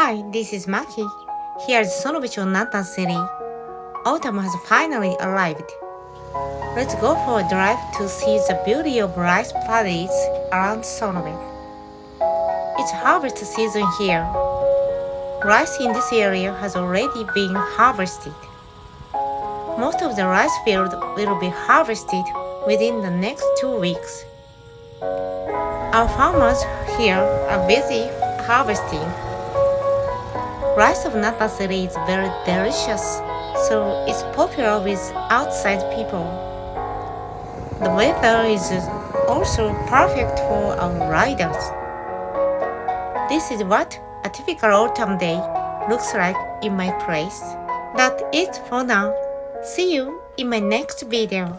Hi, this is Maki. Here's Sono Beach on Nantan City. Autumn has finally arrived. Let's go for a drive to see the beauty of rice paddies around Sonobe. It's harvest season here. Rice in this area has already been harvested. Most of the rice field will be harvested within the next 2 weeks. Our farmers here are busy harvesting. Rice of Nantan City is very delicious, so it's popular with outside people. The weather is also perfect for our riders. This is what a typical autumn day looks like in my place. That's it for now. See you in my next video.